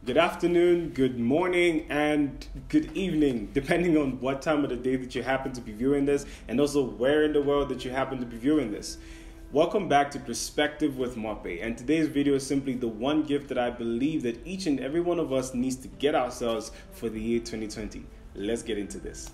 Good afternoon, good morning, and good evening, depending on what time of the day that you happen to be viewing this, and also where in the world that you happen to be viewing this. Welcome back to Perspective with Mope, and today's video is simply the one gift that I believe that each and every one of us needs to get ourselves for the year 2020. Let's get into this.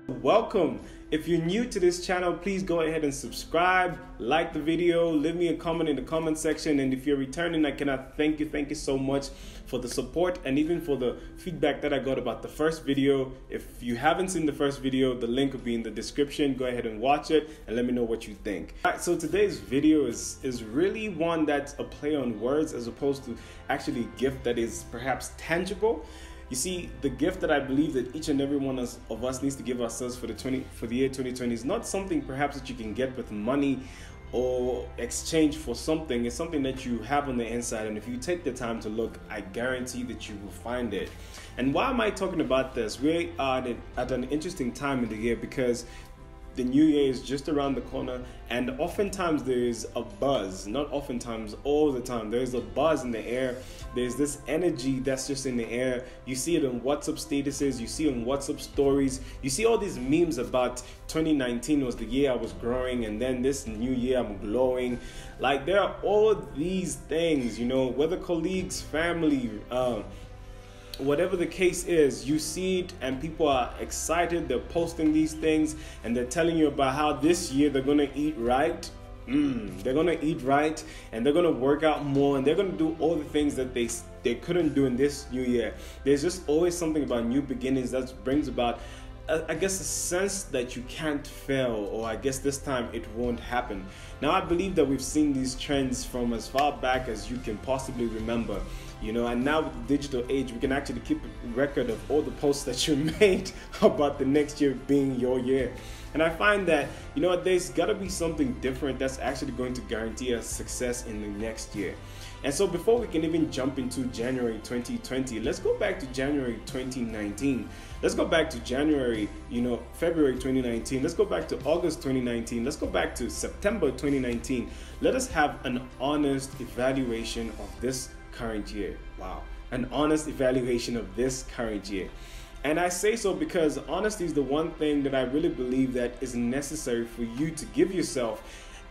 Welcome. If you're new to this channel, please go ahead and subscribe, like the video, leave me a comment in the comment section, and if you're returning, I cannot thank you so much for the support and even for the feedback that I got about the first video. If you haven't seen the first video, the link will be in the description. Go ahead and watch it and let me know what you think. All right, so today's video is really one that's a play on words as opposed to actually a gift that is perhaps tangible. You see, the gift that I believe that each and every one of us needs to give ourselves for the year 2020 is not something perhaps that you can get with money or exchange for something. It's something that you have on the inside, and if you take the time to look, I guarantee that you will find it. And why am I talking about this? We are at an interesting time in the year because the new year is just around the corner, and oftentimes there is a buzz, not oftentimes, all the time. There's a buzz in the air. There's this energy that's just in the air. You see it on WhatsApp statuses, you see it on WhatsApp stories, you see all these memes about 2019 was the year I was growing, and then this new year I'm glowing. Like, there are all these things, you know, whether colleagues, family, whatever the case is, you see it and people are excited. They're posting these things and they're telling you about how this year they're going to eat right. They're going to eat right and they're going to work out more and they're going to do all the things that they couldn't do in this new year. There's just always something about new beginnings that brings about, I guess, a sense that you can't fail, or I guess this time it won't happen. Now, I believe that we've seen these trends from as far back as you can possibly remember. You know, and now with the digital age, we can actually keep a record of all the posts that you made about the next year being your year. And I find that, you know, there's got to be something different that's actually going to guarantee us success in the next year. And so before we can even jump into January 2020, let's go back to January 2019. Let's go back to January, February 2019. Let's go back to August 2019. Let's go back to September 2019. Let us have an honest evaluation of this current year. Wow, an honest evaluation of this current year. And I say so because honesty is the one thing that I really believe that is necessary for you to give yourself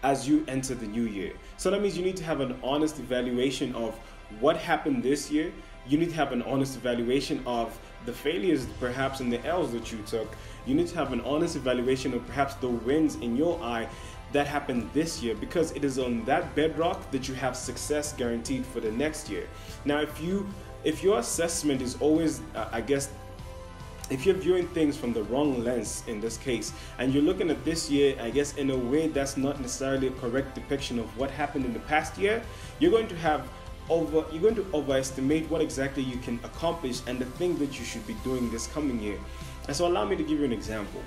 as you enter the new year. So that means you need to have an honest evaluation of what happened this year. You need to have an honest evaluation of the failures perhaps and the L's that you took. You need to have an honest evaluation of perhaps the wins in your eye that happened this year, because it is on that bedrock that you have success guaranteed for the next year. Now, if your assessment is always, if you're viewing things from the wrong lens in this case, and you're looking at this year, I guess, in a way that's not necessarily a correct depiction of what happened in the past year, you're going to overestimate what exactly you can accomplish and the thing that you should be doing this coming year. And so allow me to give you an example.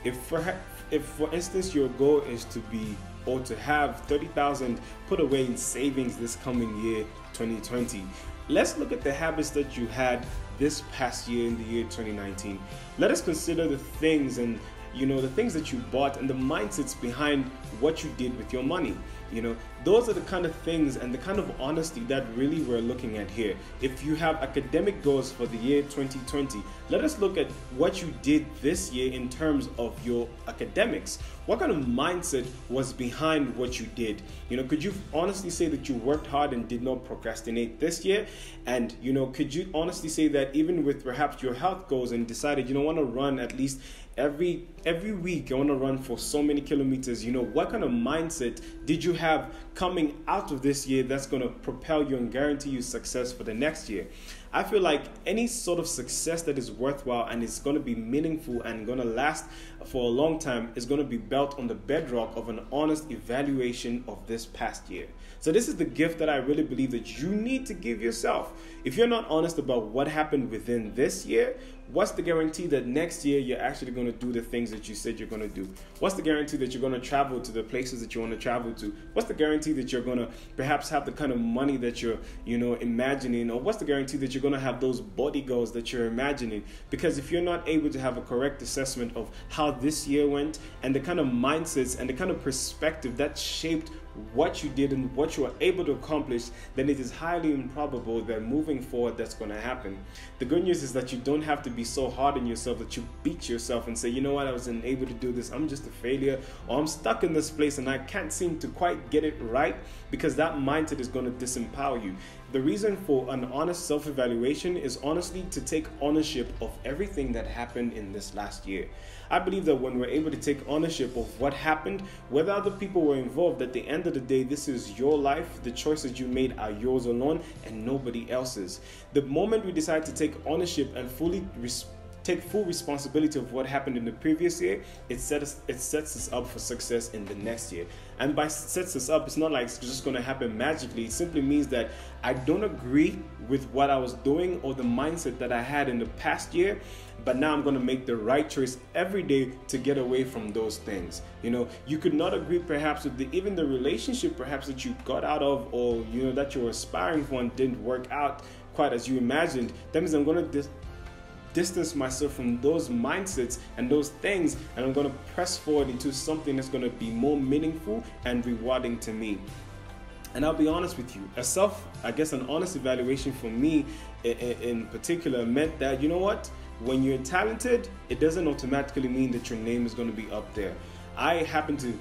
If for instance your goal is to have 30,000 put away in savings this coming year 2020, let's look at the habits that you had this past year in the year 2019. Let us consider the things and the things that you bought and the mindsets behind what you did with your money. Those are the kind of things and the kind of honesty that really we're looking at here. If you have academic goals for the year 2020, let us look at what you did this year in terms of your academics. What kind of mindset was behind what you did? Could you honestly say that you worked hard and did not procrastinate this year? And could you honestly say that even with perhaps your health goals and decided I want to run at least every week, I want to run for so many kilometers, what kind of mindset did you have coming out of this year that's going to propel you and guarantee you success for the next year? I feel like any sort of success that is worthwhile and is going to be meaningful and going to last for a long time is going to be built on the bedrock of an honest evaluation of this past year. So this is the gift that I really believe that you need to give yourself. If you're not honest about what happened within this year, what's the guarantee that next year you're actually going to do the things that you said you're going to do? What's the guarantee that you're going to travel to the places that you want to travel to? What's the guarantee that you're going to perhaps have the kind of money that you're, imagining? Or what's the guarantee that you're going to have those body goals that you're imagining? Because if you're not able to have a correct assessment of how this year went and the kind of mindsets and the kind of perspective that shaped what you did and what you were able to accomplish, then it is highly improbable that moving forward that's going to happen. The good news is that you don't have to be so hard on yourself that you beat yourself and say, you know what, I wasn't able to do this, I'm just a failure, or I'm stuck in this place and I can't seem to quite get it right, because that mindset is going to disempower you. The reason for an honest self-evaluation is honestly to take ownership of everything that happened in this last year. I believe that when we're able to take ownership of what happened, whether other people were involved, at the end of the day, this is your life. The choices you made are yours alone and nobody else's. The moment we decide to take ownership and take full responsibility of what happened in the previous year, it sets us up for success in the next year. And by sets us up, it's not like it's just going to happen magically. It simply means that I don't agree with what I was doing or the mindset that I had in the past year, but now I'm going to make the right choice every day to get away from those things. You could not agree perhaps with even the relationship perhaps that you got out of, or that you were aspiring for and didn't work out quite as you imagined. That means I'm going to distance myself from those mindsets and those things, and I'm going to press forward into something that's going to be more meaningful and rewarding to me. And I'll be honest with you, an honest evaluation for me in particular meant that, when you're talented, it doesn't automatically mean that your name is going to be up there. I happen to,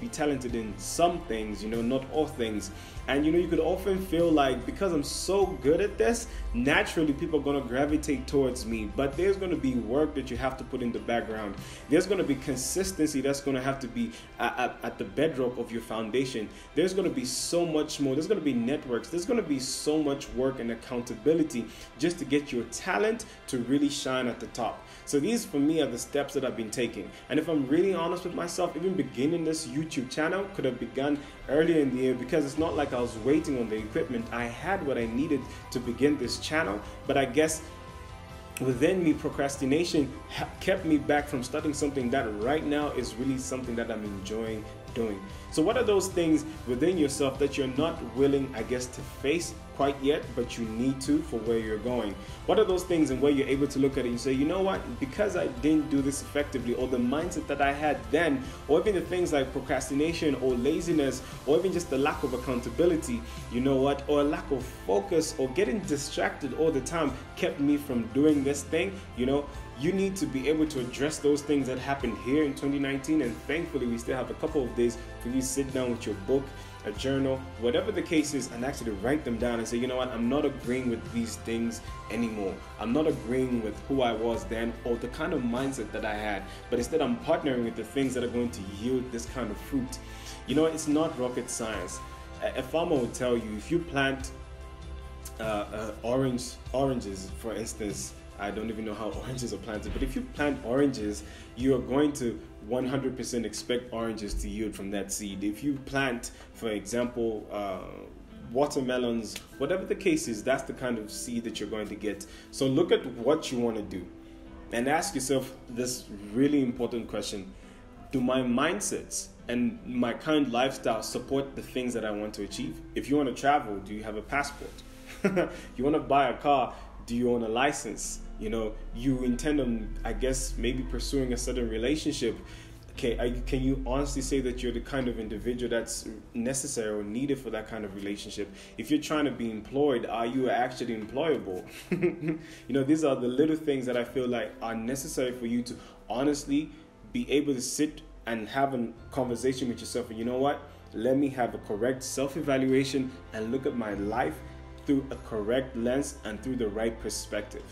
be talented in some things, not all things. And, you could often feel like because I'm so good at this, naturally people are going to gravitate towards me. But there's going to be work that you have to put in the background. There's going to be consistency that's going to have to be at the bedrock of your foundation. There's going to be so much more. There's going to be networks. There's going to be so much work and accountability just to get your talent to really shine at the top. So these for me are the steps that I've been taking. And if I'm really honest with myself, even beginning this YouTube channel could have begun earlier in the year, because it's not like I was waiting on the equipment. I had what I needed to begin this channel, but I guess within me, procrastination kept me back from starting something that right now is really something that I'm enjoying doing. So what are those things within yourself that you're not willing, to face quite yet, but you need to for where you're going? What are those things and where you're able to look at it and say, you know what, because I didn't do this effectively, or the mindset that I had then, or even the things like procrastination or laziness, or even just the lack of accountability, or a lack of focus, or getting distracted all the time kept me from doing this thing. You need to be able to address those things that happened here in 2019, and thankfully we still have a couple of days for you to sit down with your book, a journal, whatever the case is, and actually write them down and say, you know what, I'm not agreeing with these things anymore. I'm not agreeing with who I was then or the kind of mindset that I had, but instead I'm partnering with the things that are going to yield this kind of fruit. It's not rocket science. A farmer will tell you, if you plant oranges, for instance, I don't even know how oranges are planted, but if you plant oranges, you are going to 100% expect oranges to yield from that seed. If you plant, for example, watermelons, whatever the case is, that's the kind of seed that you're going to get. So look at what you want to do and ask yourself this really important question. Do my mindsets and my current lifestyle support the things that I want to achieve? If you want to travel, do you have a passport? You want to buy a car, do you own a license? You intend on, maybe pursuing a certain relationship. Okay, can you honestly say that you're the kind of individual that's necessary or needed for that kind of relationship? If you're trying to be employed, are you actually employable? These are the little things that I feel like are necessary for you to honestly be able to sit and have a conversation with yourself. And you know what? Let me have a correct self-evaluation and look at my life through a correct lens and through the right perspective.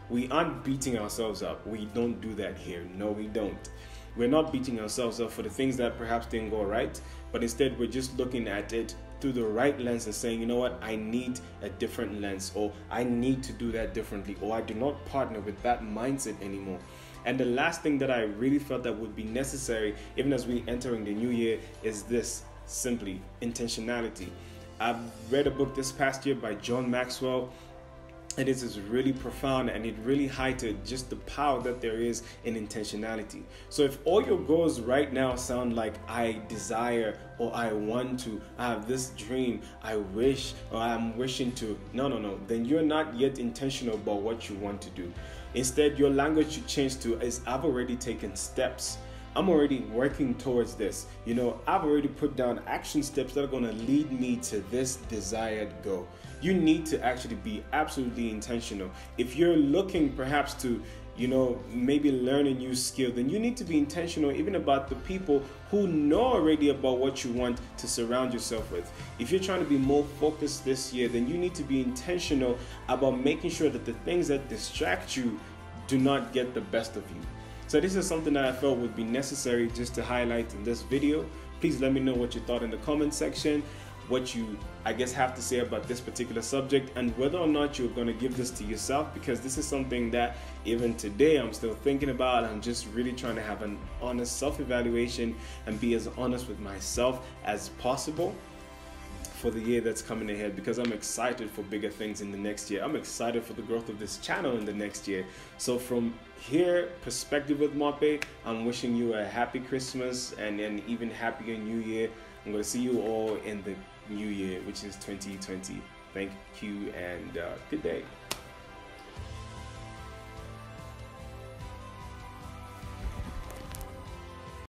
We aren't beating ourselves up. We don't do that here. No, we don't. We're not beating ourselves up for the things that perhaps didn't go right, but instead we're just looking at it through the right lens and saying, you know what, I need a different lens, or I need to do that differently, or I do not partner with that mindset anymore. And the last thing that I really felt that would be necessary, even as we entering the new year, is this: simply intentionality. I've read a book this past year by John Maxwell. And this is really profound, and it really highlighted just the power that there is in intentionality. So if all your goals right now sound like I desire, or I want to, I have this dream, I wish, or I'm wishing to, no, then you're not yet intentional about what you want to do. Instead, your language should change to is I've already taken steps. I'm already working towards this. I've already put down action steps that are going to lead me to this desired goal. You need to actually be absolutely intentional. If you're looking perhaps to, maybe learn a new skill, then you need to be intentional even about the people who know already about what you want to surround yourself with. If you're trying to be more focused this year, then you need to be intentional about making sure that the things that distract you do not get the best of you. So this is something that I felt would be necessary just to highlight in this video. Please let me know what you thought in the comment section, what you, have to say about this particular subject, and whether or not you're going to give this to yourself, because this is something that even today I'm still thinking about. I'm just really trying to have an honest self-evaluation and be as honest with myself as possible for the year that's coming ahead, because I'm excited for bigger things in the next year. I'm excited for the growth of this channel in the next year. So from here, perspective with Mope, I'm wishing you a happy Christmas and an even happier New Year. I'm going to see you all in the new year, which is 2020. Thank you and good day.